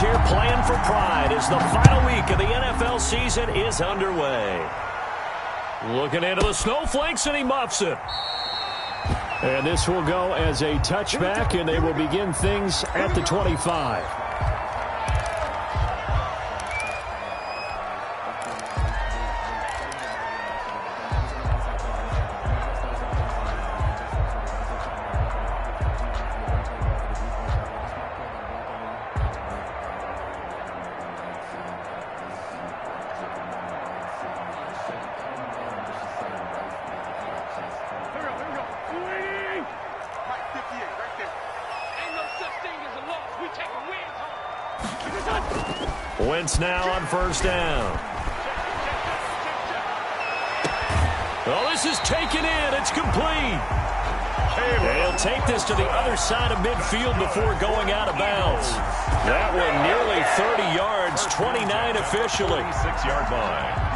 here playing for pride as the final week of the NFL season is underway. Looking into the snowflakes, and he muffs it. And this will go as a touchback, and they will begin things at the 25. Wentz now on first down. Oh, this is taken in. It's complete. They'll take this to the other side of midfield before going out of bounds. That one nearly 30 yards, 29 officially. 6-yard line.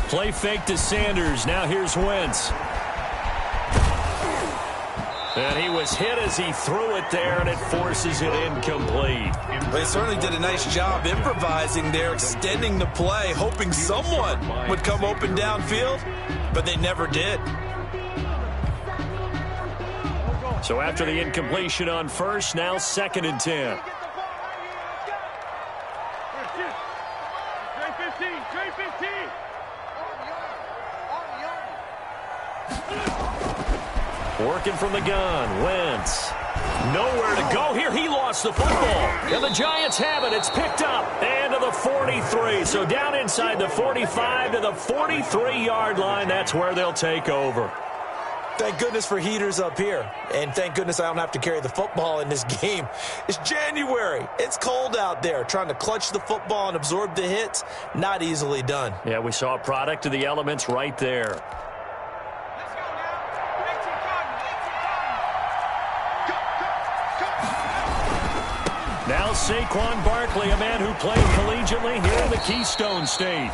Play fake to Sanders. Now here's Wentz. And he was hit as he threw it there, and it forces it incomplete. They certainly did a nice job improvising there, extending the play, hoping someone would come open downfield, but they never did. So after the incompletion on first, now 2nd and 10. Working from the gun, Wentz. Nowhere to go here. He lost the football. And the Giants have it. It's picked up. And to the 43. So down inside the 45 to the 43-yard line. That's where they'll take over. Thank goodness for heaters up here. And thank goodness I don't have to carry the football in this game. It's January. It's cold out there. Trying to clutch the football and absorb the hits, not easily done. Yeah, we saw a product of the elements right there. Now Saquon Barkley, a man who played collegiately here in the Keystone State.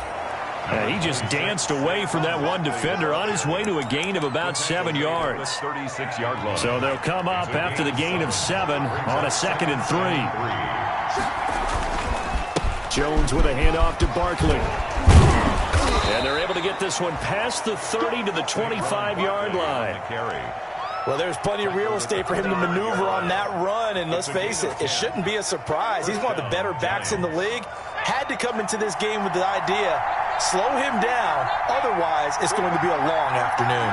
He just danced away from that one defender on his way to a gain of about 7 yards. 36-yard line. So they'll come up after the gain of 7 on a 2nd and 3. Jones with a handoff to Barkley. And they're able to get this one past the 30 to the 25-yard line. Well, there's plenty of real estate for him to maneuver on that run, and let's face it, it shouldn't be a surprise. He's one of the better backs in the league. Had to come into this game with the idea, slow him down, otherwise it's going to be a long afternoon.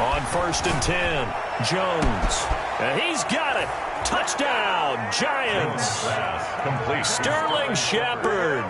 On 1st and 10, Jones. And he's got it. Touchdown, Giants. Sterling Shepard,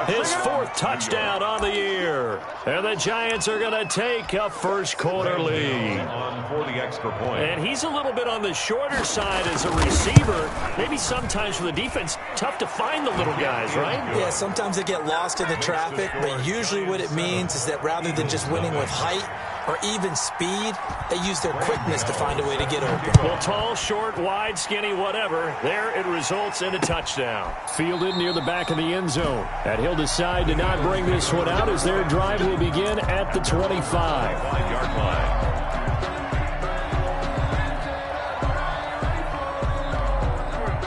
his 4th touchdown on the year. And the Giants are going to take a first-quarter lead. For the extra point. And he's a little bit on the shorter side as a receiver. Maybe sometimes for the defense, tough to find the little guys, right? Yeah, sometimes they get lost in the traffic, but usually what it means is that rather than just winning with height or even speed, they use their quickness to find a way to get open. Well, tall, short, wide, skinny, whatever, there it results in a touchdown. Fielded near the back of the end zone. And he'll decide to not bring this one out as their drive will begin at the 25. 5-yard line.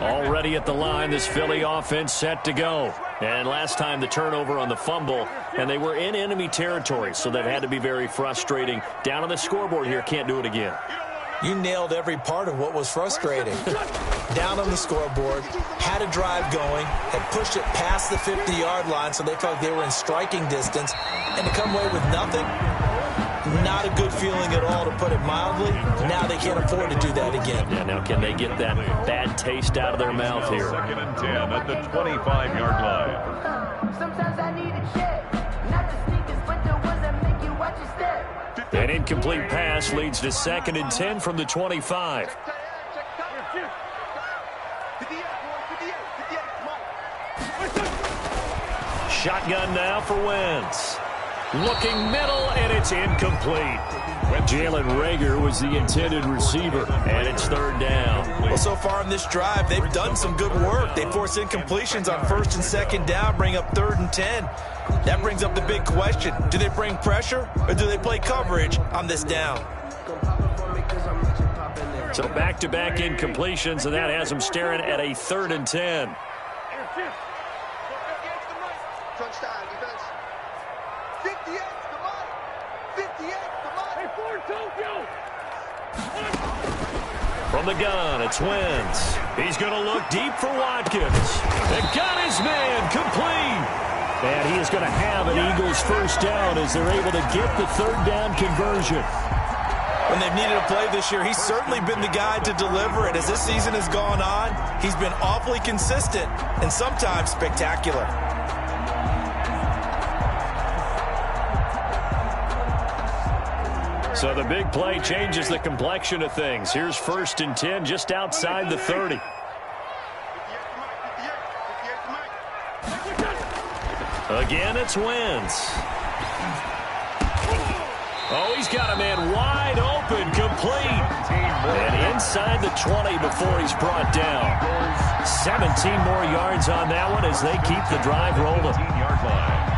Already at the line, this Philly offense set to go. And last time the turnover on the fumble, and they were in enemy territory, so that had to be very frustrating. Down on the scoreboard here, can't do it again. You nailed every part of what was frustrating. Down on the scoreboard, had a drive going, had pushed it past the 50-yard line so they felt like they were in striking distance, and to come away with nothing, not a good feeling at all, to put it mildly. Now they can't afford to do that again. Yeah, now can they get that bad taste out of their mouth here? 2nd and 10 at the 25-yard line. Sometimes I need a check, not the sneakers, but the ones that make you watch your step. An incomplete pass leads to 2nd and 10 from the 25. Shotgun now for Wentz. Looking middle, and it's incomplete. Jalen Reagor was the intended receiver, and it's third down. Well, so far in this drive, they've done some good work. They force incompletions on first and second down, bring up 3rd and 10. That brings up the big question. Do they bring pressure, or do they play coverage on this down? So back-to-back incompletions, and that has them staring at a 3rd and 10. From the gun, it's Wentz. He's going to look deep for Watkins. And got his man complete. And he is going to have an Eagles first down as they're able to get the 3rd down conversion. When they've needed a play this year, he's certainly been the guy to deliver it. As this season has gone on, he's been awfully consistent and sometimes spectacular. So the big play changes the complexion of things. Here's 1st and 10 just outside the 30. Again, it's Wentz. Oh, he's got a man wide open, complete. And inside the 20 before he's brought down. 17 more yards on that one as they keep the drive rolling. 15-yard line.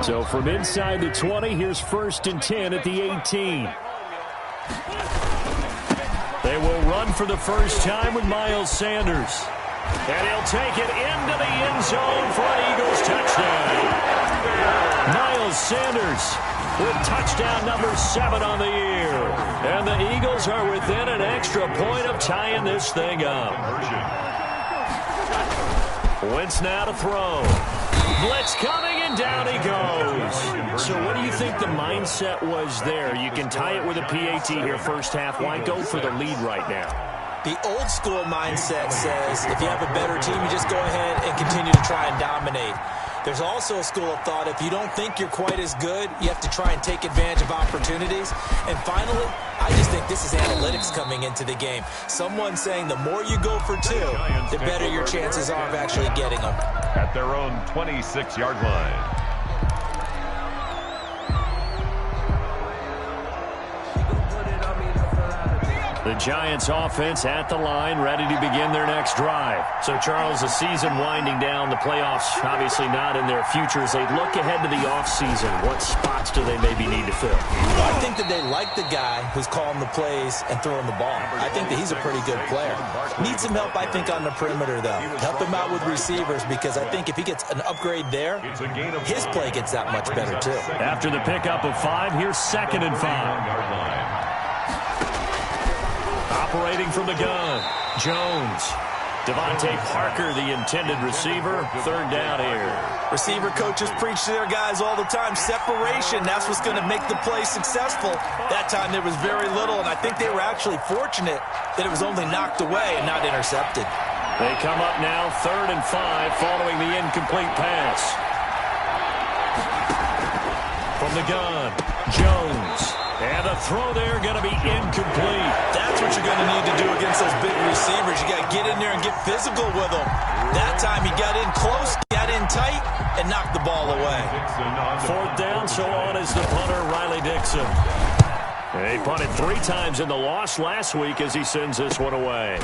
So from inside the 20, here's 1st and 10 at the 18. They will run for the first time with Miles Sanders. And he'll take it into the end zone for an Eagles touchdown. Miles Sanders with touchdown number 7 on the year. And the Eagles are within an extra point of tying this thing up. Wentz now to throw. Blitz coming, and down he goes. So what do you think the mindset was there? You can tie it with a PAT here first half. Why go for the lead right now? The old school mindset says if you have a better team, you just go ahead and continue to try and dominate. There's also a school of thought, if you don't think you're quite as good, you have to try and take advantage of opportunities. And finally, I just think this is analytics coming into the game. Someone saying the more you go for 2, the better your chances are of actually getting them. At their own 26-yard line. The Giants offense at the line, ready to begin their next drive. So, Charles, the season winding down, the playoffs obviously not in their future. As they look ahead to the offseason, what spots do they maybe need to fill? Well, I think that they like the guy who's calling the plays and throwing the ball. I think that he's a pretty good player. Needs some help, I think, on the perimeter, though. Help him out with receivers, because I think if he gets an upgrade there, his play gets that much better, too. After the pickup of 5, here's 2nd and 5. Operating from the gun, Jones. Devontae Parker, the intended receiver. 3rd down here. Receiver coaches preach to their guys all the time. Separation, that's what's going to make the play successful. That time there was very little, and I think they were actually fortunate that it was only knocked away and not intercepted. They come up now 3rd and 5 following the incomplete pass. From the gun, Jones. And the throw there going to be incomplete. That's what you're going to need to do against those big receivers. You got to get in there and get physical with them. That time he got in close, got in tight, and knocked the ball away. 4th down, so on is the punter, Riley Dixon. He punted 3 times in the loss last week as he sends this one away.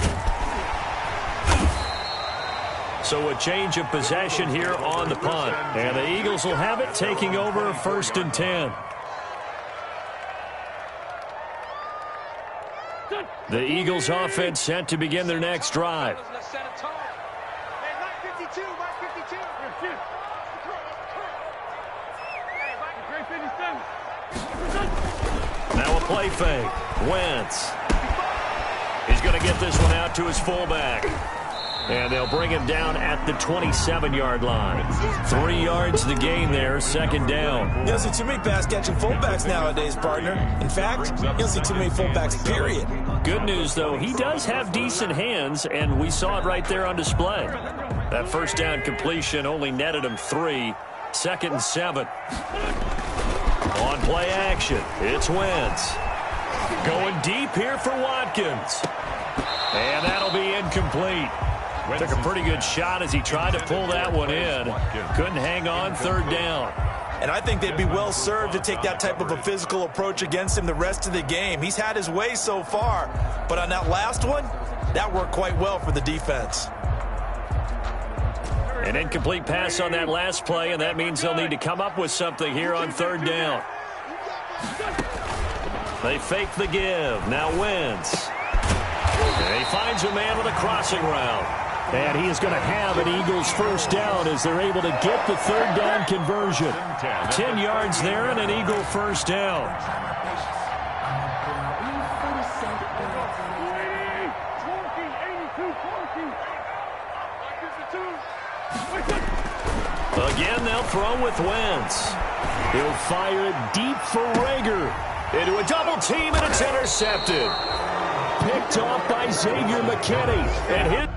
So a change of possession here on the punt. And the Eagles will have it, taking over 1st and 10. The Eagles offense set to begin their next drive. Now a play fake. Wentz. He's going to get this one out to his fullback. And they'll bring him down at the 27-yard line. 3 yards the gain there, 2nd down. You don't see too many pass-catching fullbacks nowadays, partner. In fact, you don't see too many fullbacks, period. Good news, though, he does have decent hands, and we saw it right there on display. That 1st down completion only netted him 3. 2nd and 7. On play action, it's Wentz. Going deep here for Watkins. And that'll be incomplete. Took a pretty good shot as he tried to pull that one in. Couldn't hang on third down. And I think they'd be well served to take that type of a physical approach against him the rest of the game. He's had his way so far, but on that last one, that worked quite well for the defense. An incomplete pass on that last play, and that means they'll need to come up with something here on third down. They fake the give. Now Wentz. And he finds a man with a crossing route. And he is going to have an Eagles first down as they're able to get the third down conversion. 10 yards there and an Eagle first down. Again, they'll throw with Wentz. He'll fire it deep for Rager. Into a double team, and it's intercepted. Picked off by Xavier McKinney. And hit.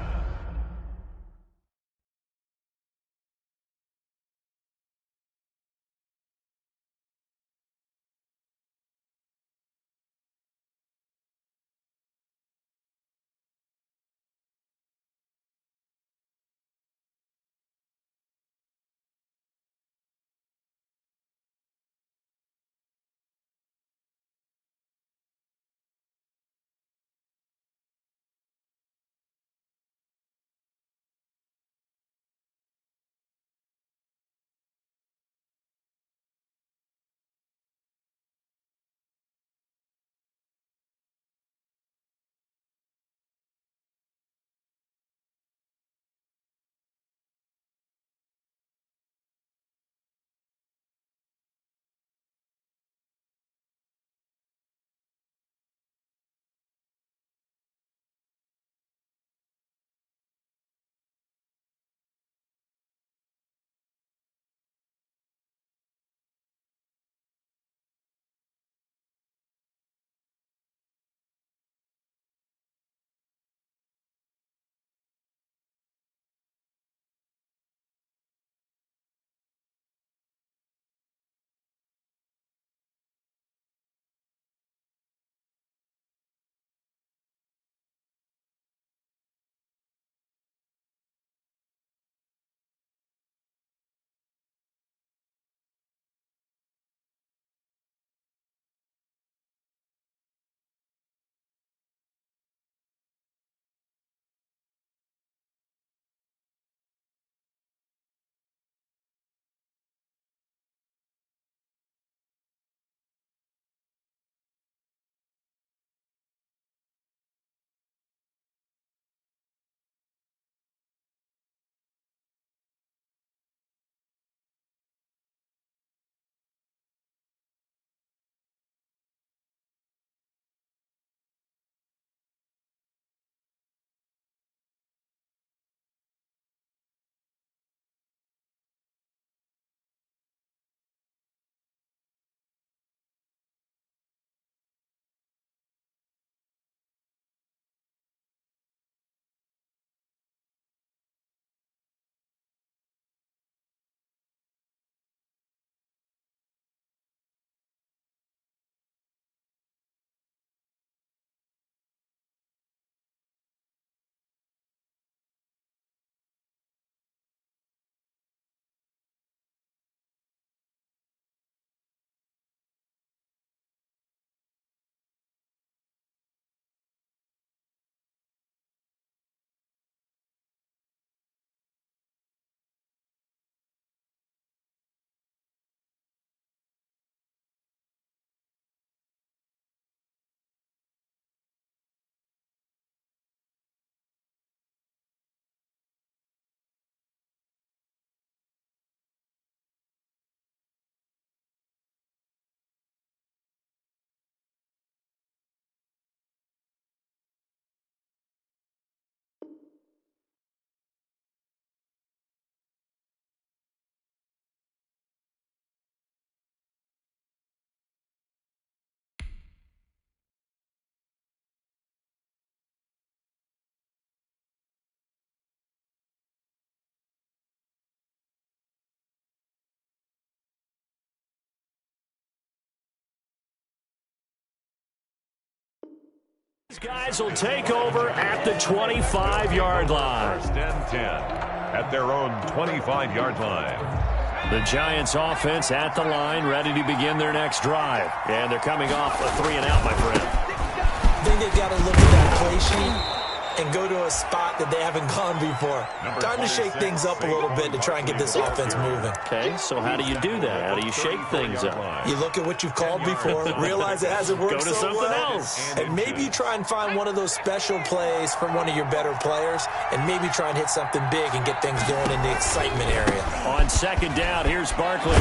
These guys will take over at the 25-yard line. First and 10 at their own 25-yard line. The Giants offense at the line, ready to begin their next drive. And they're coming off a 3-and-out, my friend. I think they've got to look at that play sheet and go to a spot that they haven't gone before. Time to shake things up a little bit to try and get this offense moving. Okay, so how do you do that? How do you shake things up? You look at what you've called before, realize it hasn't worked Go to so something well, else. and maybe you try and find one of those special plays from one of your better players, and maybe try and hit something big and get things going in the excitement area. On second down, here's Barkley.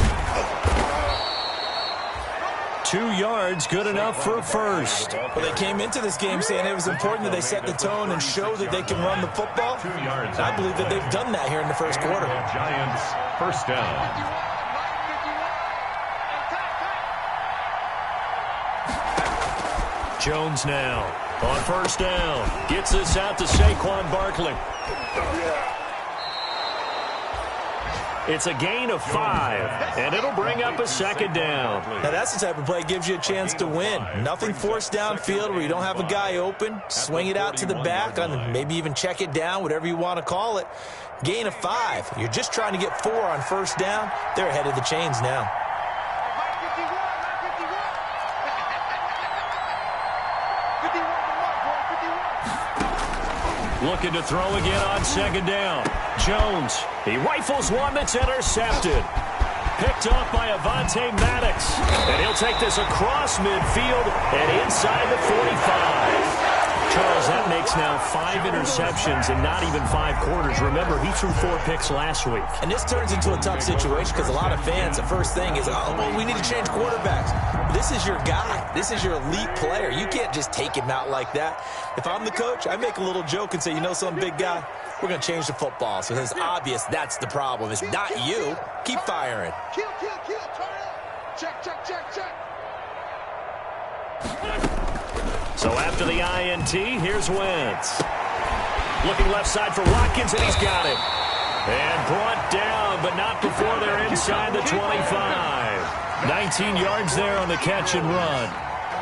2 yards, good enough for a first. Well, they came into this game saying it was important that they set the tone and show that they can run the football. And I believe that they've done that here in the first quarter. Giants first down. Jones now on first down. Gets this out to Saquon Barkley. It's a gain of 5, and it'll bring up a second down. Now, that's the type of play that gives you a chance to win. Nothing forced downfield where you don't have a guy open. Swing it out to the back, and maybe even check it down, whatever you want to call it. Gain of 5. You're just trying to get 4 on first down. They're ahead of the chains now. Looking to throw again on second down. Jones, he rifles one that's intercepted. Picked off by Avonte Maddox. And he'll take this across midfield and inside the 45. Charles, that makes now 5 interceptions in not even 5 quarters. Remember, he threw 4 picks last week. And this turns into a tough situation because a lot of fans, the first thing is, oh, well, we need to change quarterbacks. This is your guy. This is your elite player. You can't just take him out like that. If I'm the coach, I make a little joke and say, you know something, big guy? We're going to change the football. So it's obvious that's the problem. It's not you. Keep firing. Kill, turn up. Check. So after the INT, here's Wentz. Looking left side for Watkins, and he's got it. And brought down, but not before they're inside the 25. 19 yards there on the catch and run.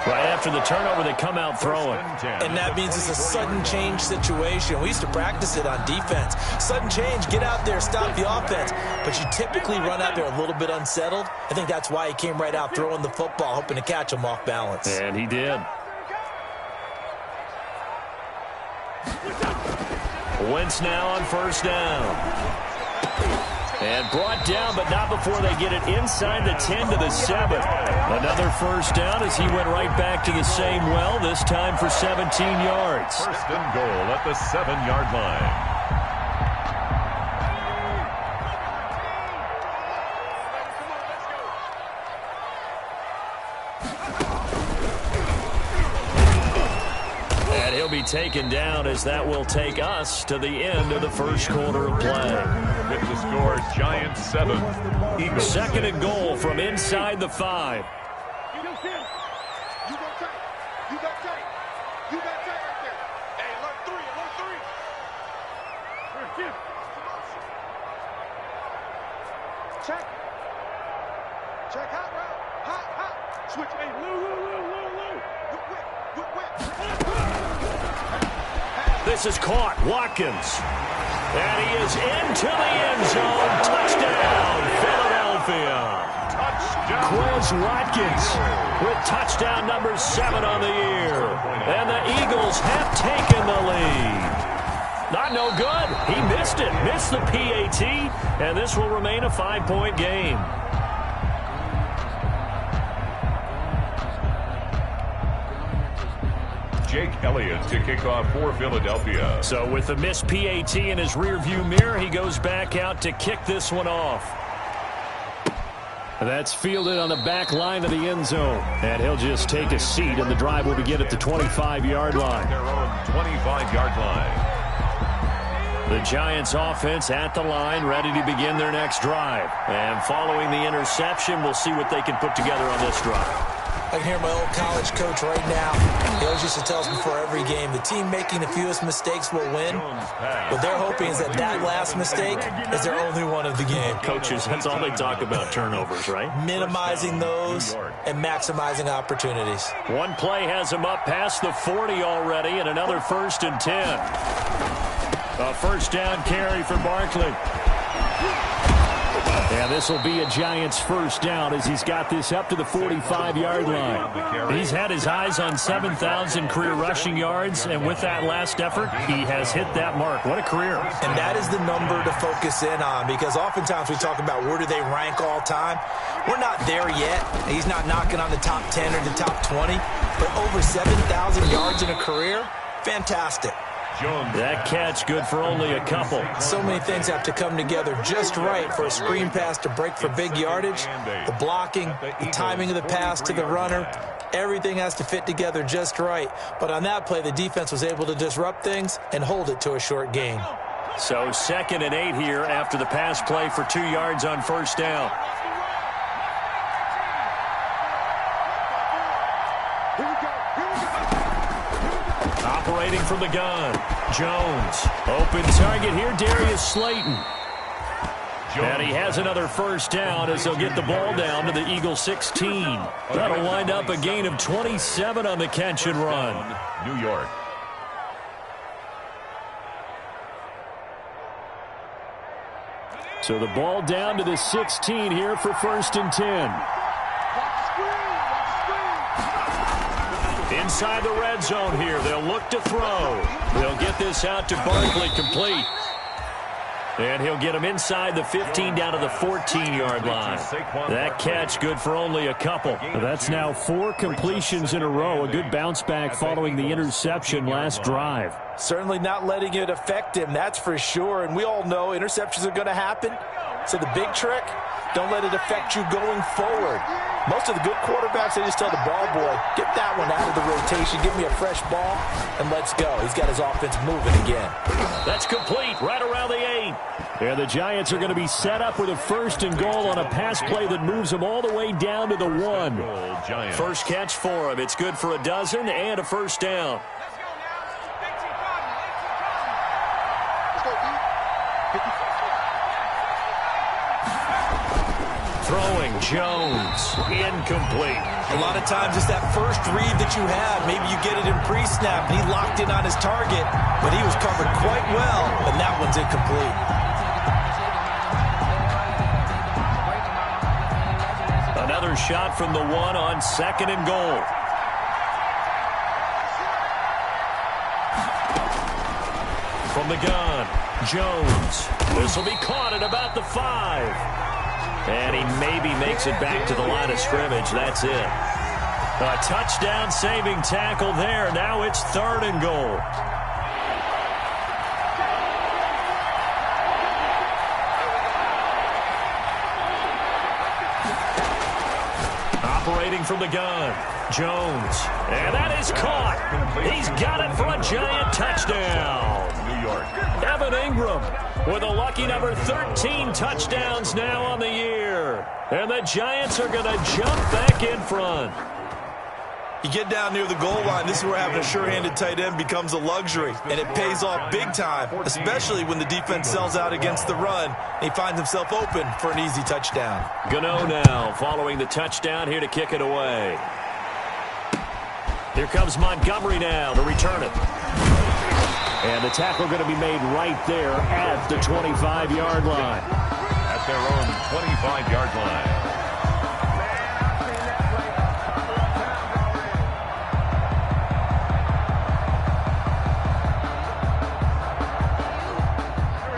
Right after the turnover, they come out throwing. And that means it's a sudden change situation. We used to practice it on defense. Sudden change, get out there, stop the offense. But you typically run out there a little bit unsettled. I think that's why he came right out throwing the football, hoping to catch him off balance. And he did. Wentz now on first down. And brought down, but not before they get it inside the 10 to the 7. Another first down as he went right back to the same well, this time for 17 yards. First and goal at the 7-yard line. And he'll be taken down as that will take us to the end of the first quarter of play. With the score, Giants 7, Eagles 6. Second and goal from inside the 5. You got tight. You got tight right there. Hey, alert 3. Check hot route. Hot. Switch. Hey, Lou. Whip. This is caught. Watkins. And he is into the end zone. Touchdown, Philadelphia. Touchdown. Quez Watkins with touchdown number 7 on the year. And the Eagles have taken the lead. Not no good. He missed it. Missed the PAT. And this will remain a 5-point game. Jake Elliott to kick off for Philadelphia. So with the missed PAT in his rearview mirror, he goes back out to kick this one off. That's fielded on the back line of the end zone. And he'll just take a seat, and the drive will begin at the 25-yard line. Their own 25-yard line. The Giants offense at the line, ready to begin their next drive. And following the interception, we'll see what they can put together on this drive. I can hear my old college coach right now. He always used to tell us before every game, the team making the fewest mistakes will win. What they're hoping is that last mistake is their only one of the game. Coaches, that's all they talk about, turnovers, right? Minimizing those and maximizing opportunities. One play has him up past the 40 already, and another 1st and 10. A first down carry for Barkley. Yeah, this will be a Giants first down as he's got this up to the 45-yard line. He's had his eyes on 7,000 career rushing yards, and with that last effort, he has hit that mark. What a career. And that is the number to focus in on, because oftentimes we talk about where do they rank all time. We're not there yet. He's not knocking on the top 10 or the top 20, but over 7,000 yards in a career, fantastic. That catch good for only a couple. So many things have to come together just right for a screen pass to break for big yardage. The blocking, the timing of the pass to the runner, everything has to fit together just right. But on that play, the defense was able to disrupt things and hold it to a short gain. So 2nd and 8 here after the pass play for 2 yards on first down. Operating from the gun, Jones. Open target here, Darius Slayton. And he has another first down as they'll get the ball down to the Eagle 16. That'll wind up a gain of 27 on the catch and run. New York. So the ball down to the 16 here for 1st and 10. Inside the red zone here. They'll look to throw. They'll get this out to Barkley, complete. And he'll get him inside the 15 down to the 14-yard line. That catch good for only a couple. That's now 4 completions in a row. A good bounce back following the interception last drive. Certainly not letting it affect him, that's for sure. And we all know interceptions are going to happen. So the big trick, don't let it affect you going forward. Most of the good quarterbacks, they just tell the ball boy, get that one out of the rotation, give me a fresh ball, and let's go. He's got his offense moving again. That's complete right around the 8. And the Giants are going to be set up with a 1st and goal on a pass play that moves them all the way down to the 1. First catch for him. It's good for a dozen and a first down. Throwing, Jones, incomplete. A lot of times it's that first read that you have. Maybe you get it in pre-snap, and he locked in on his target, but he was covered quite well, and that one's incomplete. Another shot from the 1 on 2nd and goal. From the gun, Jones. This will be caught at about the 5. And he maybe makes it back to the line of scrimmage. That's it. A touchdown-saving tackle there. Now it's 3rd and goal. Operating from the gun, Jones. And that is caught. He's got it for a Giant touchdown. New York. Evan Ingram with a lucky number 13 touchdowns now on the year. And the Giants are going to jump back in front. You get down near the goal line, this is where having a sure-handed tight end becomes a luxury, and it pays off big time, especially when the defense sells out against the run, and he finds himself open for an easy touchdown. Gano now following the touchdown here to kick it away. Here comes Montgomery now to return it. And the tackle going to be made right there at the 25-yard line. At their own 25-yard line.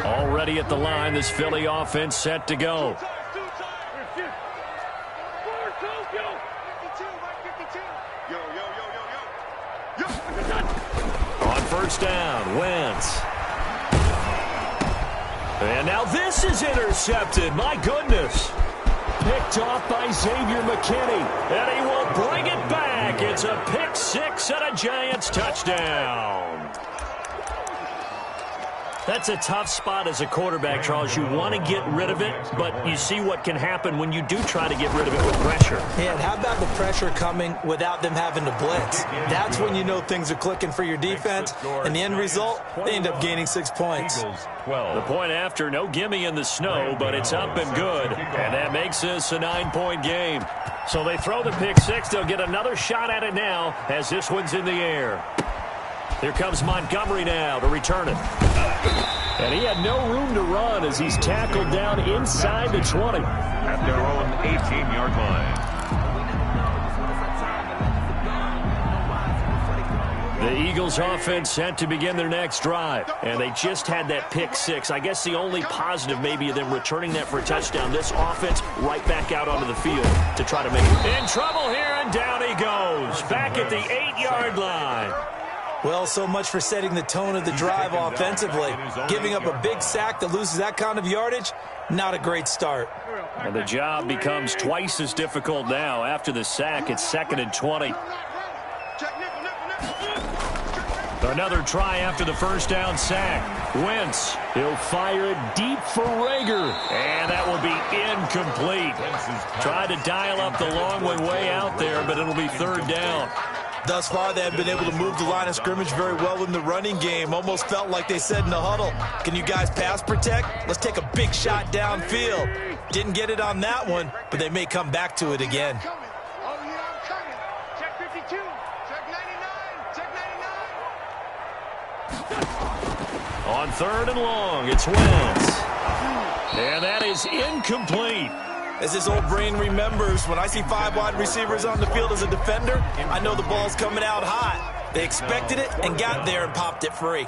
Already at the line, this Philly offense set to go. On first down, Wentz. And now this is intercepted. My goodness. Picked off by Xavier McKinney. And he will bring it back. It's a pick 6 and a Giants touchdown. That's a tough spot as a quarterback, Charles. You want to get rid of it, but you see what can happen when you do try to get rid of it with pressure. Yeah, and how about the pressure coming without them having to blitz? That's when you know things are clicking for your defense, and the end result, they end up gaining 6 points. The point after, no gimme in the snow, but it's up and good, and that makes this a 9-point game. So they throw the pick six. They'll get another shot at it now as this one's in the air. Here comes Montgomery now to return it. And he had no room to run as he's tackled down inside the 20. At their own 18-yard line. The Eagles offense set to begin their next drive. And they just had that pick six. I guess the only positive maybe of them returning that for a touchdown. This offense right back out onto the field to try to make it. In trouble here, and down he goes. Back at the 8-yard line. Well, so much for setting the tone of the drive offensively. Giving up a big sack that loses that kind of yardage, not a great start. And the job becomes twice as difficult now. After the sack, it's 2nd and 20. Another try after the first down sack. Wentz, he'll fire it deep for Rager. And that will be incomplete. Tried to dial up the long one way out there, but it'll be 3rd down. Thus far, they have been able to move the line of scrimmage very well in the running game. Almost felt like they said in the huddle, can you guys pass protect? Let's take a big shot downfield. Didn't get it on that one, but they may come back to it again. Oh, yeah, I'm coming. Check 52. Check 99. Check 99. On 3rd and long, it's Wentz. And that is incomplete. As his old brain remembers, when I see 5 wide receivers on the field as a defender, I know the ball's coming out hot. They expected it and got there and popped it free.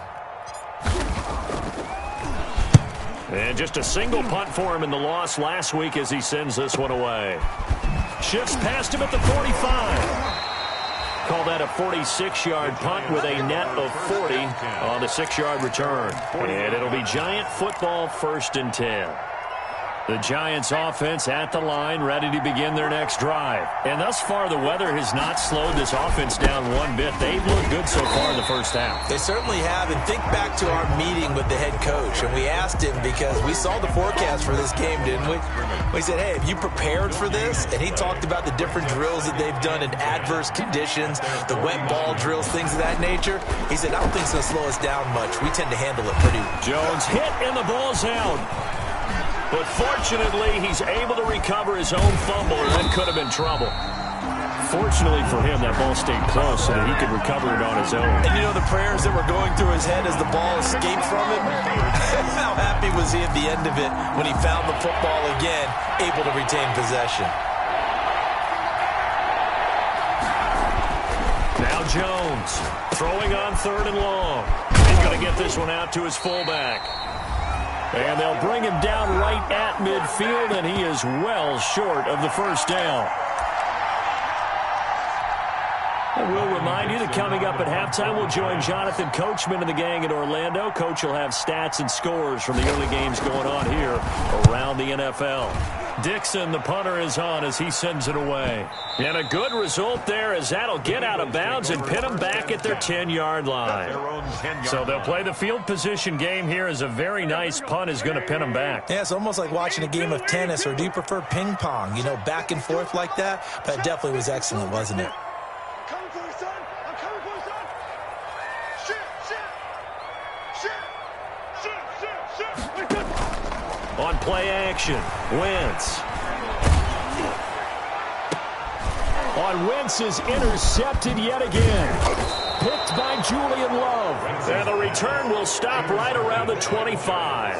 And just a single punt for him in the loss last week as he sends this one away. Shifts past him at the 45. Call that a 46-yard punt with a net of 40 on the 6-yard return. And it'll be Giant football, 1st and 10. The Giants offense at the line, ready to begin their next drive. And thus far, the weather has not slowed this offense down one bit. They've looked good so far in the first half. They certainly have. And think back to our meeting with the head coach. And we asked him, because we saw the forecast for this game, didn't we? We said, hey, have you prepared for this? And he talked about the different drills that they've done in adverse conditions, the wet ball drills, things of that nature. He said, I don't think it's going to slow us down much. We tend to handle it pretty well. Jones hit and the ball's out. But fortunately, he's able to recover his own fumble, or that could have been trouble. Fortunately for him, that ball stayed close so that he could recover it on his own. And you know the prayers that were going through his head as the ball escaped from him? How happy was he at the end of it when he found the football again, able to retain possession? Now Jones, throwing on 3rd and long. He's going to get this one out to his fullback. And they'll bring him down right at midfield, and he is well short of the first down. And we'll remind you that coming up at halftime, we'll join Jonathan Coachman and the gang in Orlando. Coach will have stats and scores from the early games going on here around the NFL. Dixon, the punter, is on as he sends it away. And a good result there as that'll get out of bounds and pin them back at their 10-yard line. So they'll play the field position game here as a very nice punt is going to pin them back. Yeah, it's almost like watching a game of tennis, or do you prefer ping pong? You know, back and forth like that? But it definitely was excellent, wasn't it? Coming for you, son. I'm coming for you, son. Shit. On play action, Wentz. On Wentz is intercepted yet again. Picked by Julian Love. And the return will stop right around the 25.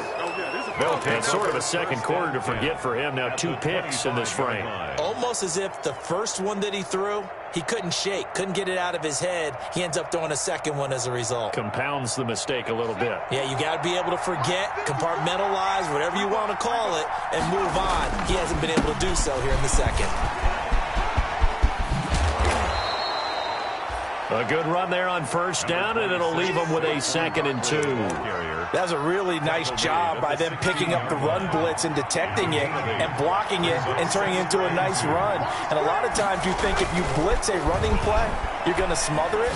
And sort of a second quarter to forget for him. Now 2 picks in this frame. Almost as if the first one that he threw, he couldn't shake, couldn't get it out of his head. He ends up throwing a second one as a result. Compounds the mistake a little bit. Yeah, you got to be able to forget, compartmentalize, whatever you want to call it, and move on. He hasn't been able to do so here in the second. A good run there on first down, and it'll leave them with a 2nd and 2. That's a really nice job by them picking up the run blitz and detecting it and blocking it and turning it into a nice run. And a lot of times you think if you blitz a running play, you're going to smother it.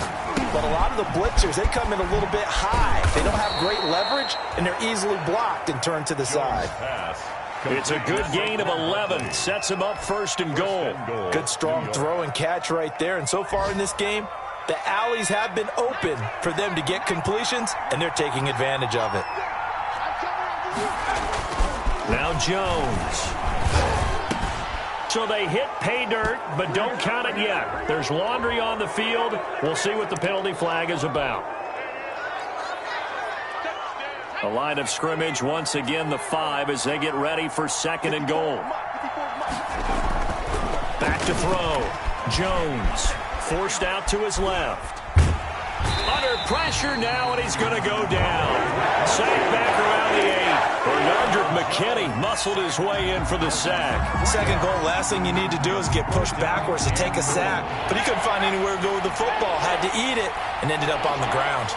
But a lot of the blitzers, they come in a little bit high. They don't have great leverage, and they're easily blocked and turned to the side. It's a good gain of 11. Sets him up 1st and goal. Good strong throw and catch right there. And so far in this game, the alleys have been open for them to get completions, and they're taking advantage of it. Now Jones. So they hit pay dirt, but don't count it yet. There's laundry on the field. We'll see what the penalty flag is about. The line of scrimmage, once again, the 5 as they get ready for 2nd and goal. Back to throw. Jones forced out to his left. Under pressure now, and he's going to go down. Sack back around the 8. Bernardrick McKinney muscled his way in for the sack. 2nd goal, last thing you need to do is get pushed backwards to take a sack. But he couldn't find anywhere to go with the football. Had to eat it and ended up on the ground.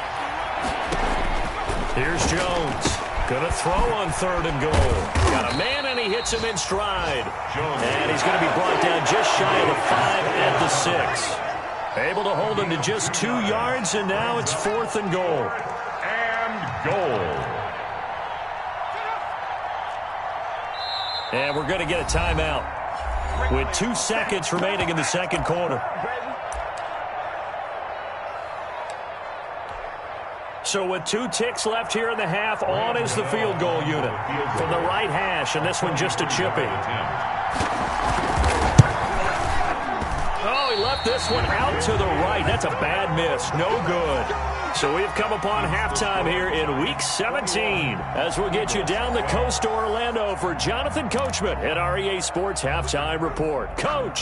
Here's Jones. Gonna throw on 3rd and goal. Got a man, and he hits him in stride. And he's going to be brought down just shy of the 5 at the 6. Able to hold him to just 2 yards, and now it's 4th and goal. And goal. And we're going to get a timeout with 2 seconds remaining in the 2nd quarter. So with 2 ticks left here in the half, on is the field goal unit from the right hash, and this one just a chippy. Oh, he left this one out to the right. That's a bad miss. No good. So we've come upon halftime here in Week 17 as we'll get you down the coast to Orlando for Jonathan Coachman at our EA Sports Halftime Report. Coach.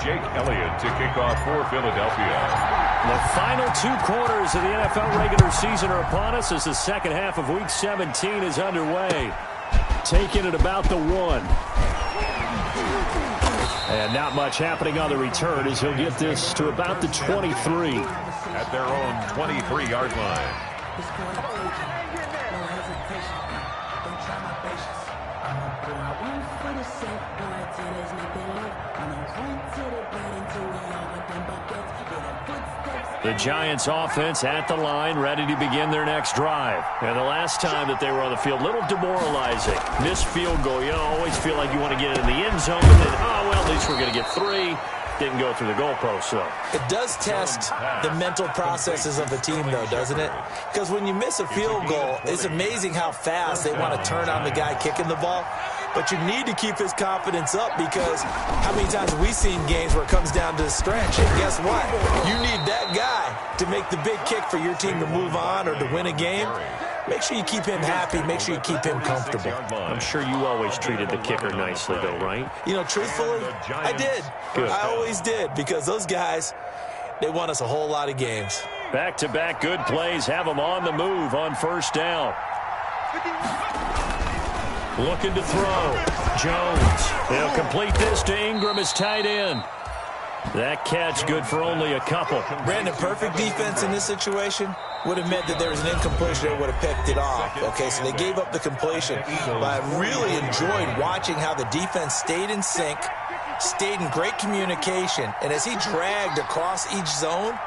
Jake Elliott to kick off for Philadelphia. The final 2 quarters of the NFL regular season are upon us as the second half of Week 17 is underway. Taking it about the 1. And not much happening on the return as he'll get this to about the 23. At their own 23-yard line. The Giants offense at the line, ready to begin their next drive. And the last time that they were on the field, a little demoralizing. Missed field goal. You always feel like you want to get it in the end zone, but then, oh, well, at least we're going to get 3. Didn't go through the goalpost, though. It does test the mental processes of a team, though, doesn't it? Because when you miss a field goal, it's amazing how fast they want to turn on the guy kicking the ball. But you need to keep his confidence up because how many times have we seen games where it comes down to the stretch? And guess what? You need that guy to make the big kick for your team to move on or to win a game. Make sure you keep him happy. Make sure you keep him comfortable. I'm sure you always treated the kicker nicely, though, right? You know, truthfully, I did. Good. I always did because those guys, they won us a whole lot of games. Back-to-back good plays have them on the move on first down. Looking to throw. Jones. They'll complete this to Ingram as tight end. That catch good for only a couple. Brandon, perfect defense in this situation would have meant that there was an incompletion that would have picked it off. Okay, so they gave up the completion. But I really enjoyed watching how the defense stayed in sync, stayed in great communication. And as he dragged across each zone,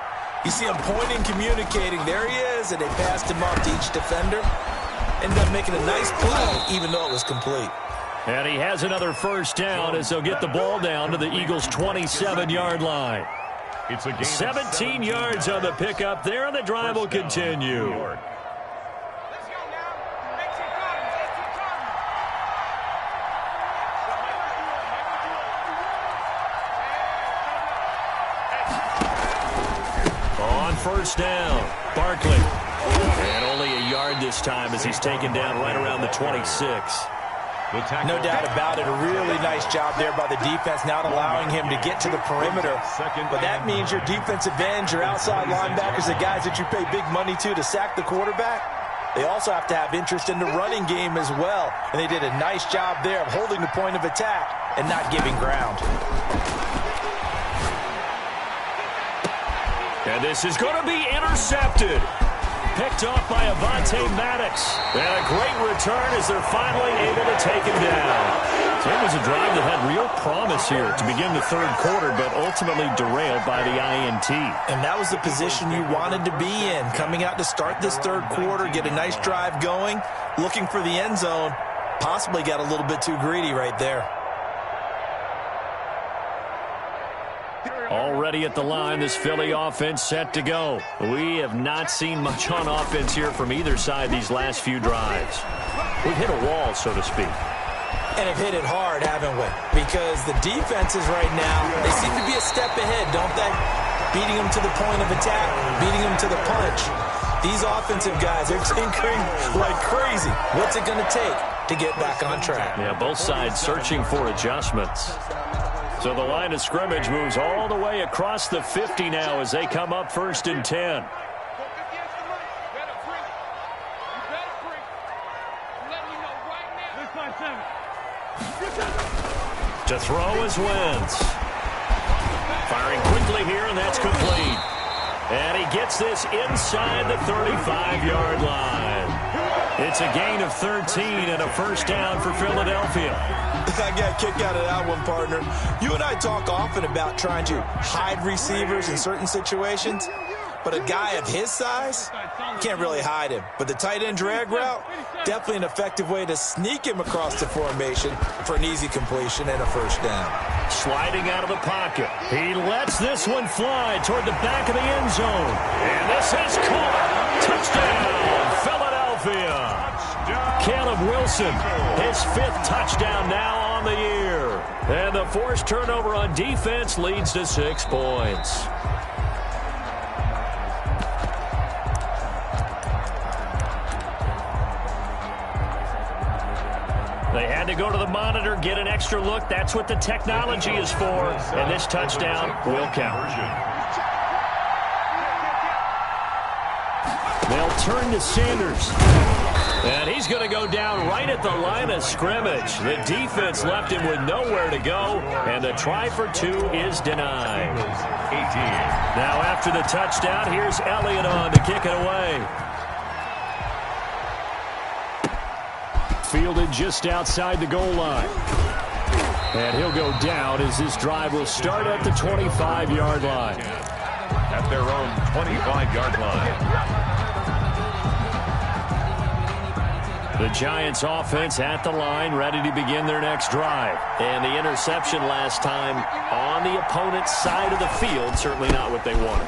you see him pointing, communicating. There he is, and they passed him off to each defender. Ended up making a nice play, even though it was complete. And he has another first down as they'll get the ball down to the Eagles' 27-yard line. It's a gain 17 yards on the pickup there, and the drive will continue. On first down, Barkley. And only a yard this time as he's taken down right around the 26. No doubt about it. A really nice job there by the defense, not allowing him to get to the perimeter. But that means your defensive ends, your outside linebackers, the guys that you pay big money to sack the quarterback, they also have to have interest in the running game as well. And they did a nice job there of holding the point of attack and not giving ground. And this is going to be intercepted. Picked off by Avonte Maddox. And a great return as they're finally able to take him down. So it was a drive that had real promise here to begin the third quarter, but ultimately derailed by the INT. And that was the position you wanted to be in. Coming out to start this third quarter, get a nice drive going, looking for the end zone. Possibly got a little bit too greedy right there. Already at the line, this Philly offense set to go. We have not seen much on offense here from either side these last few drives. We've hit a wall, so to speak. And have hit it hard, haven't we? Because the defenses right now, they seem to be a step ahead, don't they? Beating them to the point of attack, beating them to the punch. These offensive guys are tinkering like crazy. What's it going to take to get back on track? Yeah, both sides searching for adjustments. So the line of scrimmage moves all the way across the 50 now as they come up 1st and 10. To throw is Wentz. Firing quickly here, and that's complete. And he gets this inside the 35-yard line. It's a gain of 13 and a first down for Philadelphia. I got a kick out of that one, partner. You and I talk often about trying to hide receivers in certain situations, but a guy of his size, can't really hide him. But the tight end drag route, definitely an effective way to sneak him across the formation for an easy completion and a first down. Sliding out of the pocket. He lets this one fly toward the back of the end zone. And this is caught. Touchdown, Philadelphia. Caleb Wilson, his 5th touchdown now on the year. And the forced turnover on defense leads to 6 points. They had to go to the monitor, get an extra look. That's what the technology is for. And this touchdown will count. They'll turn to Sanders. And he's going to go down right at the line of scrimmage. The defense left him with nowhere to go, and the try for 2 is denied. 18. Now after the touchdown, here's Elliott on to kick it away. Fielded just outside the goal line. And he'll go down as this drive will start at the 25-yard line. At their own 25-yard line. The Giants offense at the line, ready to begin their next drive. And the interception last time on the opponent's side of the field, certainly not what they wanted.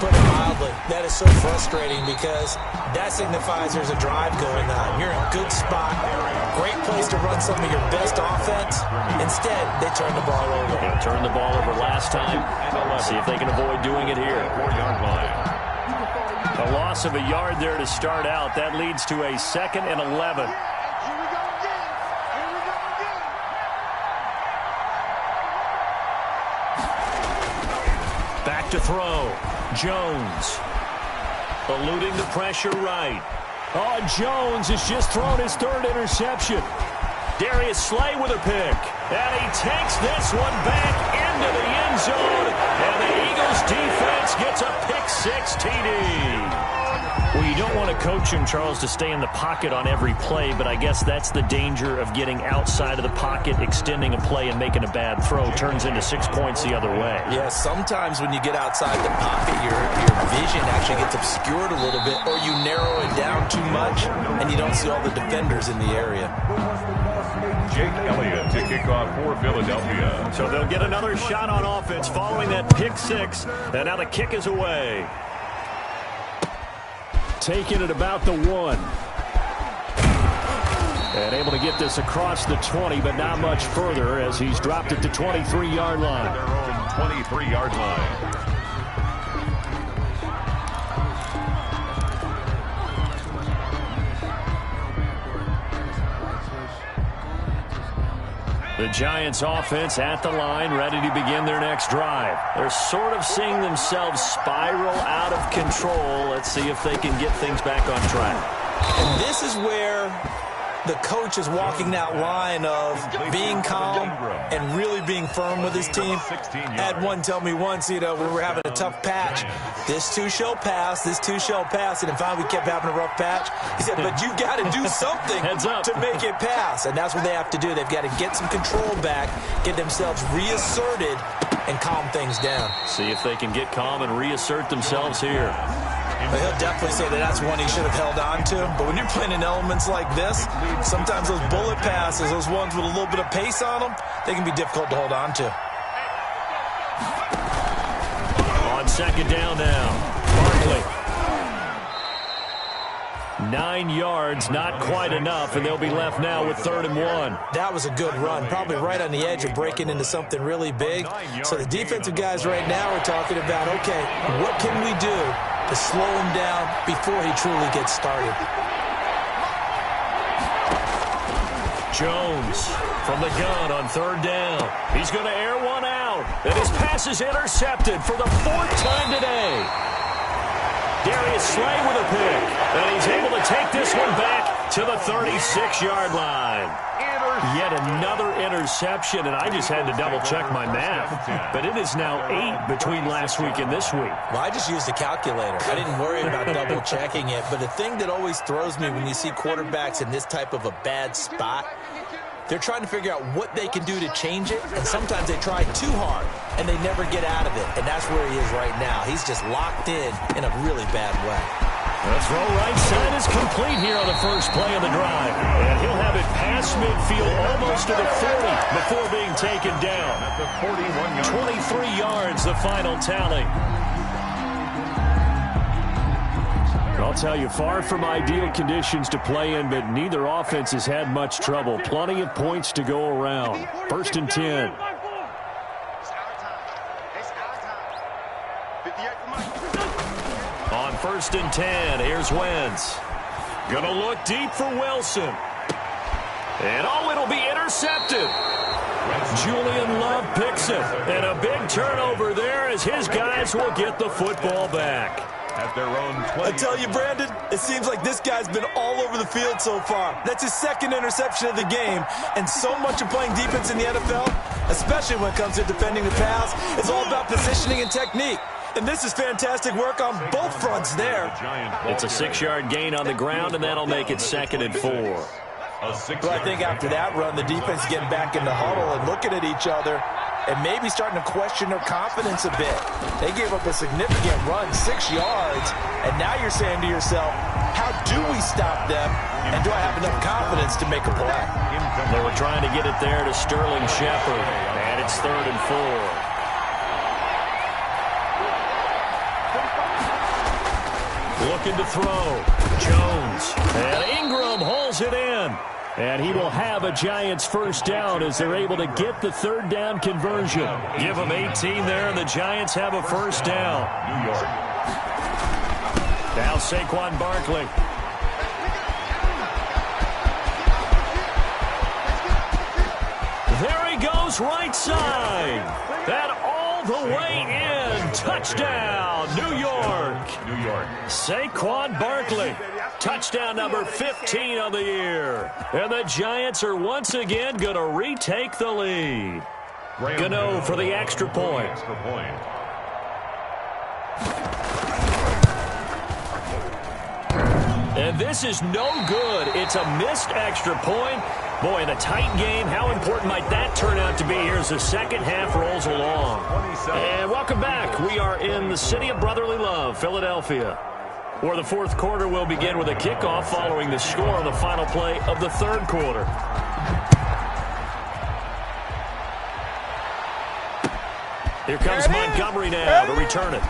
Put it mildly, that is so frustrating because that signifies there's a drive going on. You're in a good spot, great place to run some of your best offense. Instead, they turn the ball over. They turned the ball over last time. See if they can avoid doing it here. 4-yard line. A loss of a yard there to start out. That leads to a 2nd and 11. Back to throw. Jones. Eluding the pressure right. Oh, Jones has just thrown his 3rd interception. Darius Slay with a pick. And he takes this one back into the end zone. And the Eagles defense gets a pick-6 TD. Well, you don't want to coach him, Charles, to stay in the pocket on every play, but I guess that's the danger of getting outside of the pocket, extending a play, and making a bad throw. Turns into 6 points the other way. Yeah, sometimes when you get outside the pocket, your vision actually gets obscured a little bit, or you narrow it down too much, and you don't see all the defenders in the area. Jake Elliott to kick off for Philadelphia. So they'll get another shot on offense following that pick-6, and now the kick is away. Taking it about the 1. And able to get this across the 20, but not much further as he's dropped it to 23-yard line. Their own 23-yard line. The Giants offense at the line, ready to begin their next drive. They're sort of seeing themselves spiral out of control. Let's see if they can get things back on track. And this is where the coach is walking that line of being calm and really being firm with his team. I had one tell me once, we were having a tough patch. This too shall pass, this too shall pass. And finally we kept having a rough patch. He said, but you've got to do something to make it pass. And that's what they have to do. They've got to get some control back, get themselves reasserted, and calm things down. See if they can get calm and reassert themselves here. But he'll definitely say that that's one he should have held on to. But when you're playing in elements like this, sometimes those bullet passes, those ones with a little bit of pace on them, they can be difficult to hold on to. On second down now, Barkley. 9 yards, not quite enough, and they'll be left now with 3rd and 1. That was a good run, probably right on the edge of breaking into something really big. So the defensive guys right now are talking about, okay, what can we do to slow him down before he truly gets started? Jones from the gun on 3rd down. He's going to air one out, and his pass is intercepted for the 4th time today. Darius Slay with a pick, and he's able to take this one back to the 36-yard line. Yet another interception, and I just had to double-check my math. But it is now 8 between last week and this week. Well, I just used a calculator. I didn't worry about double-checking it. But the thing that always throws me when you see quarterbacks in this type of a bad spot, they're trying to figure out what they can do to change it, and sometimes they try too hard, and they never get out of it. And that's where he is right now. He's just locked in a really bad way. The throw right side is complete here on the first play of the drive. And he'll have it past midfield almost to the 40 before being taken down. At the 41-yard 23 yards, the final tally. I'll tell you, far from ideal conditions to play in, but neither offense has had much trouble. Plenty of points to go around. 1st and 10. On 1st and 10, here's Wentz. Gonna look deep for Wilson. And it'll be intercepted. Julian Love picks it. And a big turnover there as his guys will get the football back. at their own 20. I tell you, Brandon, it seems like this guy's been all over the field so far. That's his 2nd interception of the game, and so much of playing defense in the NFL, especially when it comes to defending the pass, is all about positioning and technique. And this is fantastic work on both fronts there. It's a 6-yard gain on the ground, and that'll make it 2nd and 4. But I think after that run, the defense getting back in the huddle and looking at each other and maybe starting to question their confidence a bit. They gave up a significant run, 6 yards, and now you're saying to yourself, how do we stop them, and do I have enough confidence to make a play? They were trying to get it there to Sterling Shepard, and it's 3rd and 4. Looking to throw. Jones. And Ingram hauls it in. And he will have a Giants first down as they're able to get the 3rd down conversion. Give them 18 there, and the Giants have a first down. New York. Now Saquon Barkley. There he goes, right side. That all the way in. Touchdown, New York. New York. Saquon Barkley. Touchdown number 15 on the year. And the Giants are once again going to retake the lead. Gano for the extra point. And this is no good. It's a missed extra point. Boy, in a tight game, how important might that turn out to be here as the second half rolls along. And welcome back. We are in the city of brotherly love, Philadelphia, where the 4th quarter will begin with a kickoff following the score on the final play of the 3rd quarter. Here comes Montgomery now to return it.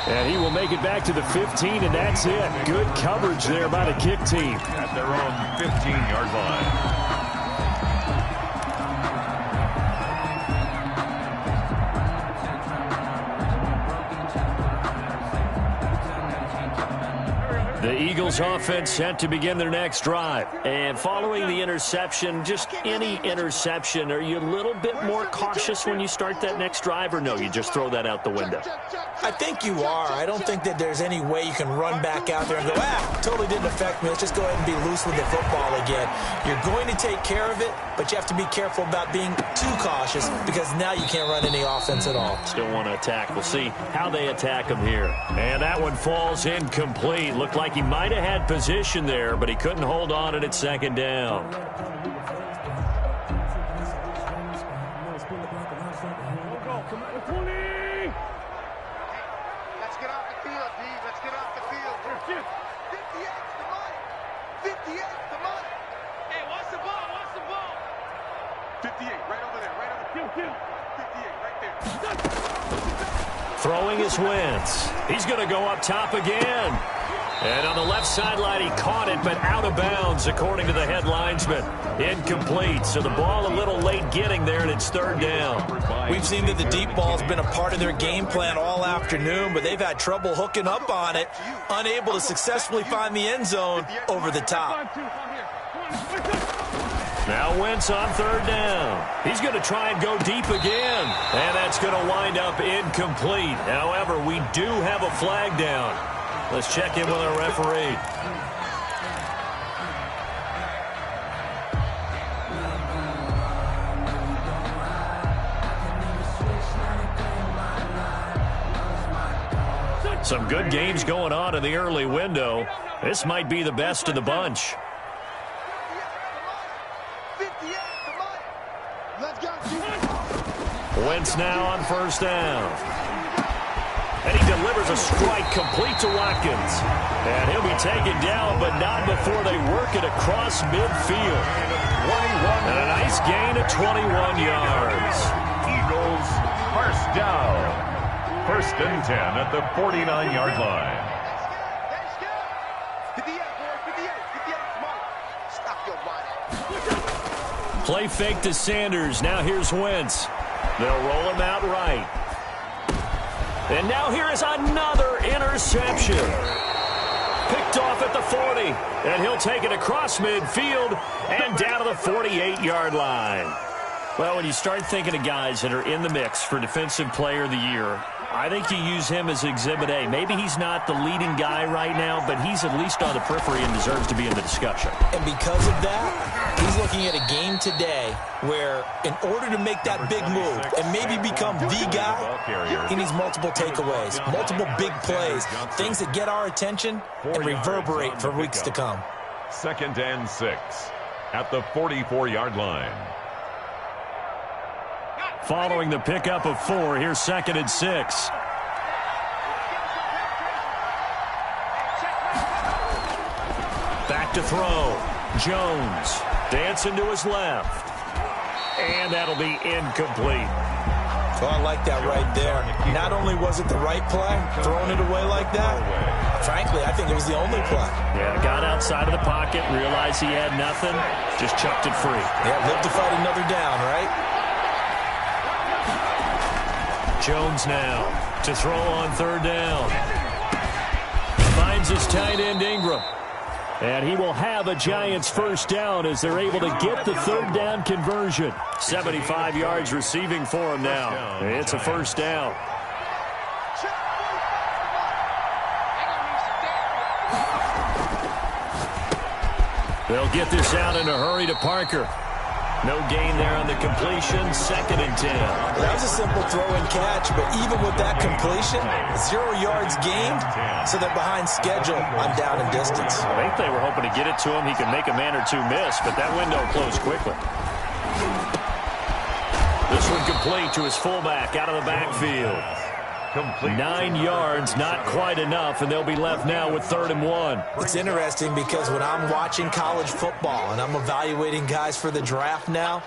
And he will make it back to the 15, and that's it. Good coverage there by the kick team. At their own 15-yard line. The Eagles offense set to begin their next drive. And following the interception, just any interception, are you a little bit more cautious when you start that next drive, or no, you just throw that out the window? I think you are. I don't think that there's any way you can run back out there and go, totally didn't affect me. Let's just go ahead and be loose with the football again. You're going to take care of it, but you have to be careful about being too cautious because now you can't run any offense at all. Still want to attack. We'll see how they attack him here. And that one falls incomplete. Looked like he might have had position there, but he couldn't hold on at second down. Let's get off the field, D. Let's get off the field. 58's the money. 58's the money. Hey, what's the ball? What's the ball? 58, right over there. Right over there. 58, right there. Throwing is Wentz. He's going to go up top again. And on the left sideline, he caught it, but out of bounds, according to the head linesman. Incomplete, so the ball a little late getting there, and it's third down. We've seen that the deep ball's been a part of their game plan all afternoon, but they've had trouble hooking up on it, unable to successfully find the end zone over the top. Now Wentz on third down. He's going to try and go deep again, and that's going to wind up incomplete. However, we do have a flag down. Let's check in with our referee. Some good games going on in the early window. This might be the best of the bunch. Wentz now on first down. And he delivers a strike complete to Watkins. And he'll be taken down, but not before they work it across midfield. And a nice gain of 21 yards. Eagles, first down. First and 10 at the 49-yard line. Play fake to Sanders. Now here's Wentz. They'll roll him out right. And now here is another interception. Picked off at the 40. And he'll take it across midfield and down to the 48-yard line. Well, when you start thinking of guys that are in the mix for Defensive Player of the Year, I think you use him as Exhibit A. Maybe he's not the leading guy right now, but he's at least on the periphery and deserves to be in the discussion. And because of that, he's looking at a game today where in order to make that big move and maybe become the guy, he needs multiple takeaways, multiple big plays, things that get our attention and reverberate for weeks to come. Second and 6 at the 44-yard line. Following the pickup of 4, here's second and 6. Back to throw. Jones dancing to his left. And that'll be incomplete. So I like that right there. Not only was it the right play, throwing it away like that, frankly, I think it was the only play. Yeah, got outside of the pocket, realized he had nothing, just chucked it free. Yeah, live to fight another down, right? Jones now to throw on third down. Finds his tight end Ingram. And he will have a Giants first down as they're able to get the third down conversion. 75 yards receiving for him now. It's a first down. They'll get this out in a hurry to Parker. No gain there on the completion. Second and 10. That was a simple throw and catch, but even with that completion, 0 yards gained, so they're behind schedule on down and distance. I think they were hoping to get it to him. He could make a man or two miss, but that window closed quickly. This one complete to his fullback out of the backfield. 9 yards, not quite enough, and they'll be left now with 3rd and 1. It's interesting because when I'm watching college football and I'm evaluating guys for the draft now,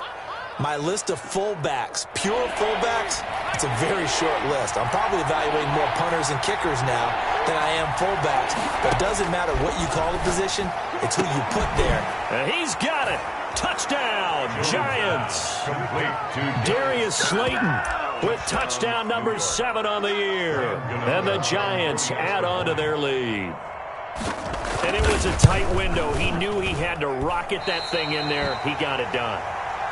my list of fullbacks, pure fullbacks, it's a very short list. I'm probably evaluating more punters and kickers now than I am fullbacks, but it doesn't matter what you call the position, it's who you put there. And he's got it. Touchdown, Giants. Darius Slayton with touchdown number 7 on the year. And the Giants add on to their lead. And it was a tight window. He knew he had to rocket that thing in there. He got it done.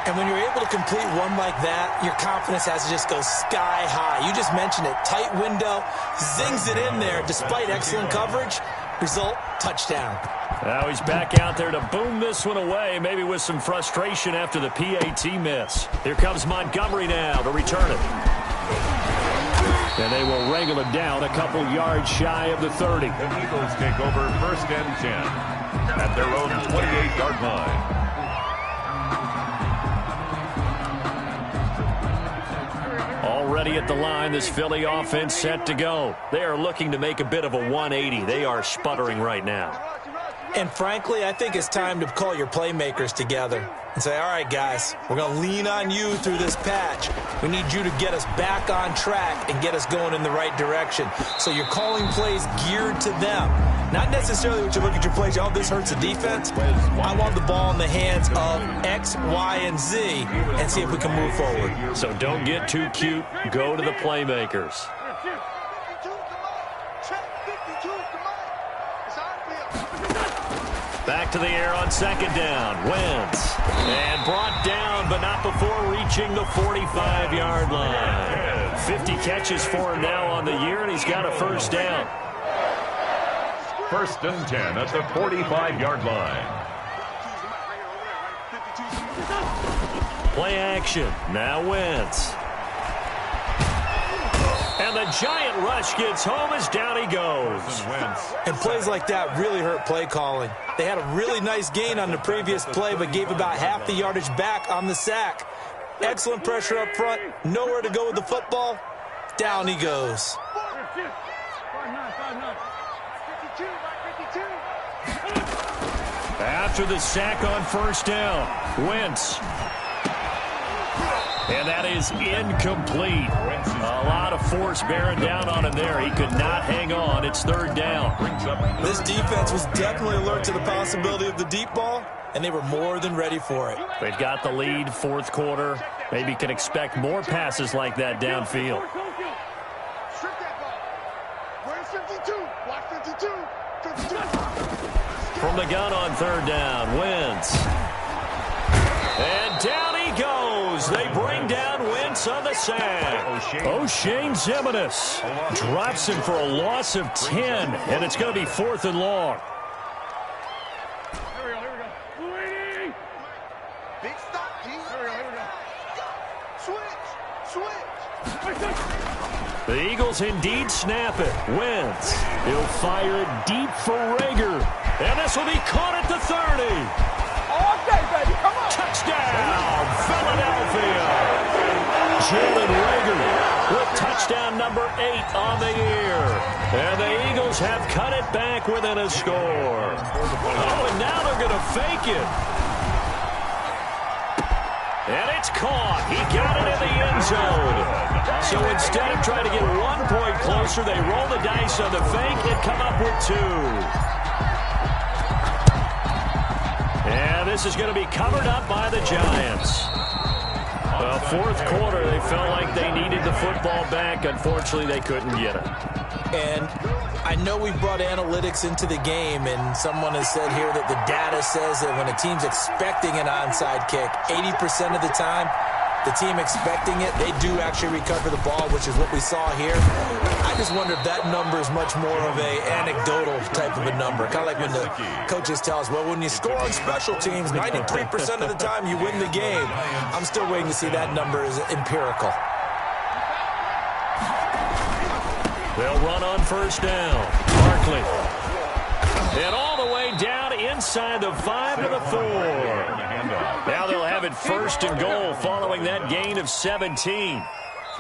And when you're able to complete one like that, your confidence has to just go sky high. You just mentioned it. Tight window, zings it in there despite excellent coverage. Result, touchdown. Now he's back out there to boom this one away, maybe with some frustration after the PAT miss. Here comes Montgomery now to return it. And they will wrangle him down a couple yards shy of the 30. The Eagles take over 1st and 10 at their own 28-yard line. Already at the line, this Philly offense set to go. They are looking to make a bit of a 180. They are sputtering right now. And frankly, I think it's time to call your playmakers together and say, all right, guys, we're going to lean on you through this patch. We need you to get us back on track and get us going in the right direction. So you're calling plays geared to them. Not necessarily what you look at your plays, oh, this hurts the defense. I want the ball in the hands of X, Y, and Z and see if we can move forward. So don't get too cute. Go to the playmakers. Back to the air on 2nd down. Wentz. And brought down, but not before reaching the 45-yard line. 50 catches for him now on the year, and he's got a 1st down. 1st and 10 at the 45-yard line. Play action. Now Wentz. And the giant rush gets home as down he goes. And plays like that really hurt play calling. They had a really nice gain on the previous play, but gave about half the yardage back on the sack. Excellent pressure up front. Nowhere to go with the football. Down he goes. After the sack on 1st down, Wentz. And that is incomplete. A lot of force bearing down on him there. He could not hang on. It's 3rd down. This defense was definitely alert to the possibility of the deep ball, and they were more than ready for it. They've got the lead, 4th quarter. Maybe can expect more passes like that downfield. From the gun on 3rd down, Wentz. And down he goes. They bring down Wentz on the sack. O'Shane Ximines drops him for a loss of 10, and it's going to be 4th and long. Here we go. Big stop, G. Here we go. Switch. The Eagles indeed snap it. Wentz. He'll fire it deep for Rager. And this will be caught at the 30. All day, baby. Come on. Touchdown, Philadelphia. Jalen Rager with touchdown number 8 on the year. And the Eagles have cut it back within a score. Oh, and now they're going to fake it. And it's caught. He got it in the end zone. So instead of trying to get 1 point closer, they roll the dice on the fake and come up with 2. And this is going to be covered up by the Giants. Well, 4th quarter, they felt like they needed the football back. Unfortunately, they couldn't get it. And I know we brought analytics into the game, and someone has said here that the data says that when a team's expecting an onside kick, 80% of the time, the team expecting it, they do actually recover the ball, which is what we saw here. I just wonder if that number is much more of a anecdotal type of a number. Kind of like when the coaches tell us, well, when you score on special teams, 93% of the time you win the game. I'm still waiting to see that number is empirical. They'll run on 1st down. Barkley. And all the way down inside the 5 to the 4. Now they'll have it 1st and goal following that gain of 17.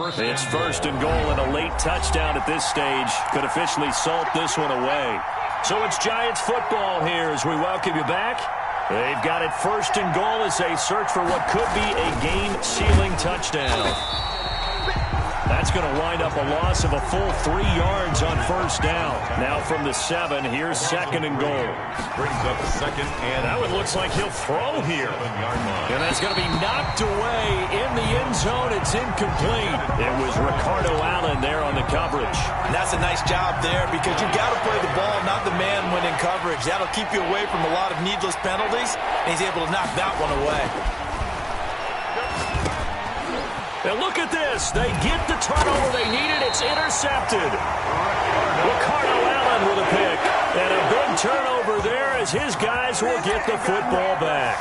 It's 1st and goal, and a late touchdown at this stage could officially salt this one away. So it's Giants football here as we welcome you back. They've got it 1st and goal as they search for what could be a game-sealing touchdown. That's going to wind up a loss of a full 3 yards on first down. Now from the 7, here's second and goal. Brings up second, and now it looks like he'll throw here. And that's going to be knocked away in the end zone. It's incomplete. It was Ricardo Allen there on the coverage. And that's a nice job there because you've got to play the ball, not the man when in coverage. That'll keep you away from a lot of needless penalties, and he's able to knock that one away. And look at this. They get the turnover they needed. It's intercepted. Ricardo Allen with a pick. And a big turnover there as his guys will get the football back.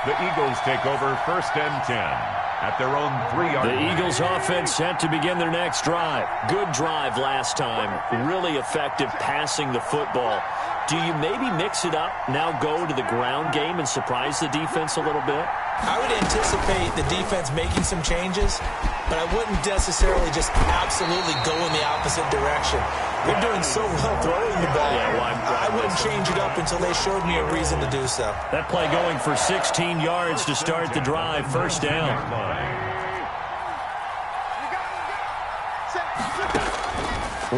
The Eagles take over first and 10 at their own 3-yard line. The Eagles offense set to begin their next drive. Good drive last time. Really effective passing the football. Do you maybe mix it up, now go to the ground game and surprise the defense a little bit? I would anticipate the defense making some changes, but I wouldn't necessarily just absolutely go in the opposite direction. They're doing so well throwing the ball. Yeah, well, I wouldn't change it up until they showed me a reason to do so. That play going for 16 yards to start the drive, first down.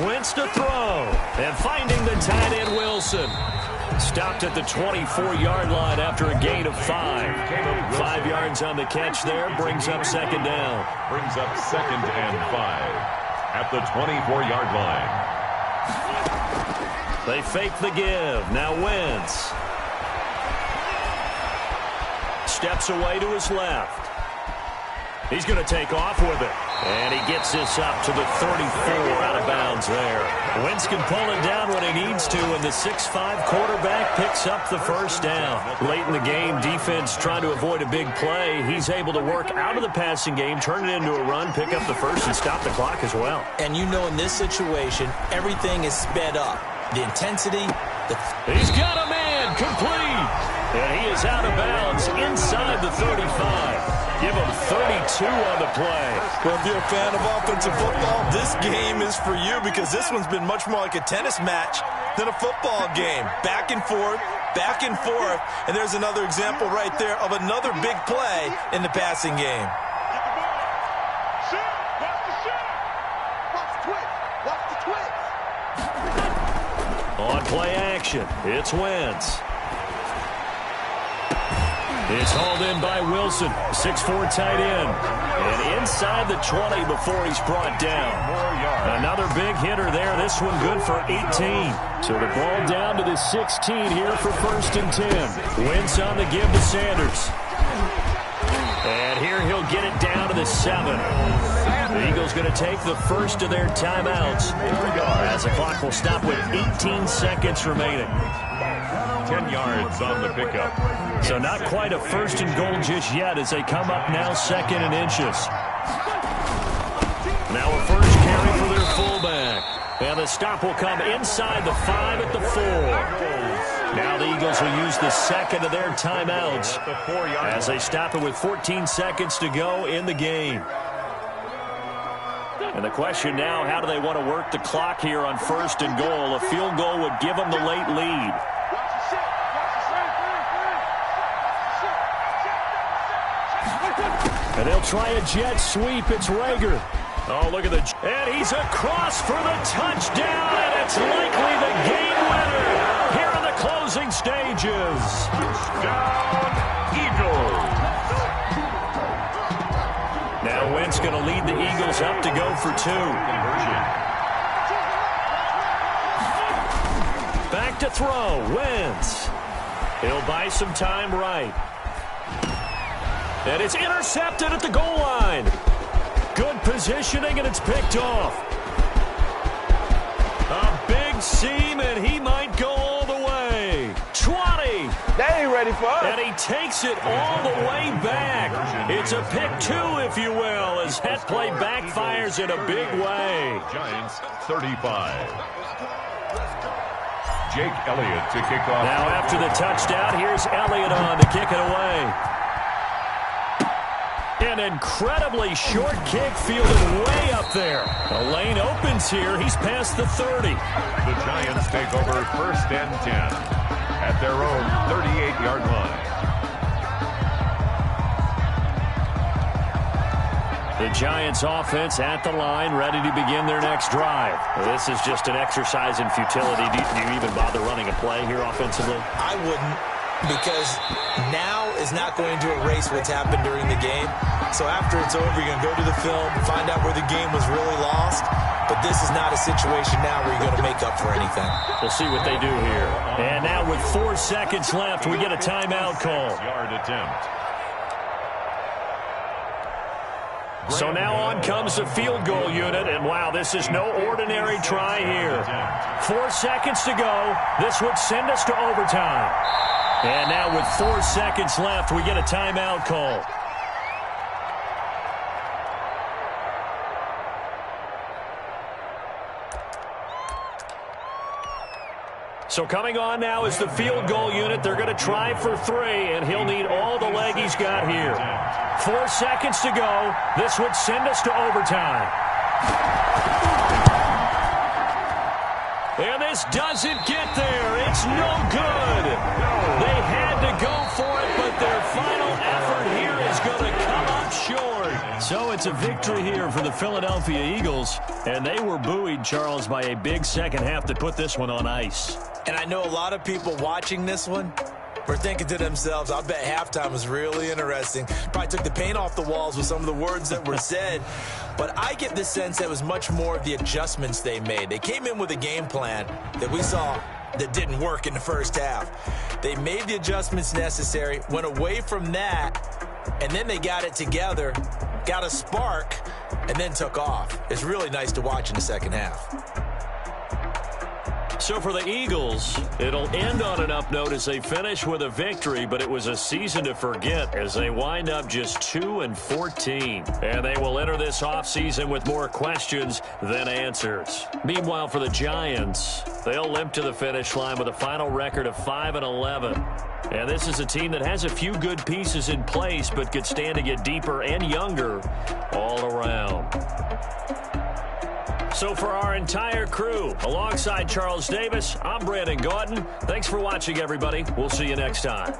Wentz to throw, and finding the tight end Wilson. Stopped at the 24-yard line after a gain of 5. 5 yards on the catch there, brings up second down. Brings up second and 5 at the 24-yard line. They fake the give. Now Wentz steps away to his left. He's going to take off with it. And he gets this up to the 34, out of bounds there. Wentz can pull it down when he needs to, and the 6'5" quarterback picks up the first down. Late in the game, defense trying to avoid a big play. He's able to work out of the passing game, turn it into a run, pick up the first, and stop the clock as well. And you know in this situation, everything is sped up. The intensity. He's got a man, complete. And he is out of bounds inside the 35. Give him 32 on the play. Well, if you're a fan of offensive football, this game is for you because this one's been much more like a tennis match than a football game. Back and forth, and there's another example right there of another big play in the passing game. On play action, it's Wentz. It's hauled in by Wilson, 6'4" tight end. And inside the 20 before he's brought down. Another big hitter there, this one good for 18. So the ball down to the 16 here for first and 10. Wentz on the give to Sanders. And here he'll get it down to the 7. The Eagles going to take the first of their timeouts as the clock will stop with 18 seconds remaining. 10 yards on the pickup. So not quite a first and goal just yet as they come up now second and inches. Now a first carry for their fullback. And the stop will come inside the 5 at the 4. Now the Eagles will use the second of their timeouts as they stop it with 14 seconds to go in the game. And the question now, how do they want to work the clock here on first and goal? A field goal would give them the late lead. And they'll try a jet sweep. It's Rager. Oh, look at and he's across for the touchdown, and it's likely the game winner here in the closing stages. Touchdown, Eagles. Now Wentz going to lead the Eagles up to go for 2. Back to throw, Wentz. He'll buy some time right. And it's intercepted at the goal line. Good positioning, and it's picked off. A big seam, and he might go all the way. 20. They ain't ready for us. And he takes it all the way back. It's a pick 2, if you will, as that play backfires in a big way. Giants 35. Jake Elliott to kick off. Now after the touchdown, here's Elliott on to kick it away. An incredibly short kick fielded way up there. The lane opens here. He's past the 30. The Giants take over first and 10 at their own 38-yard line. The The Giants offense at the line, ready to begin their next drive. This is just an exercise in futility. Do you even bother running a play here offensively? I wouldn't, because now is not going to erase what's happened during the game. So after it's over, you're going to go to the film, find out where the game was really lost. But this is not a situation now where you're going to make up for anything. We'll see what they do here. And now with 4 seconds left, we get a timeout call. Yard attempt. So now on comes the field goal unit, and wow, this is no ordinary try here. 4 seconds to go. This would send us to overtime. And now with 4 seconds left, we get a timeout call. So coming on now is the field goal unit. They're going to try for 3, and he'll need all the leg he's got here. 4 seconds to go. This would send us to overtime. And this doesn't get there. It's no good. They had to go for it, but their final effort here is going to come up short. So it's a victory here for the Philadelphia Eagles, and they were buoyed, Charles, by a big second half to put this one on ice. And I know a lot of people watching this one were thinking to themselves, I bet halftime was really interesting. Probably took the paint off the walls with some of the words that were said. But I get the sense that it was much more of the adjustments they made. They came in with a game plan that we saw that didn't work in the first half. They made the adjustments necessary, went away from that, and then they got it together, got a spark, and then took off. It's really nice to watch in the second half. So for the Eagles, it'll end on an up note as they finish with a victory, but it was a season to forget as they wind up just 2-14. And they will enter this offseason with more questions than answers. Meanwhile, for the Giants, they'll limp to the finish line with a final record of 5-11. And this is a team that has a few good pieces in place, but could stand to get deeper and younger all around. So for our entire crew, alongside Charles Davis, I'm Brandon Gautin. Thanks for watching, everybody. We'll see you next time.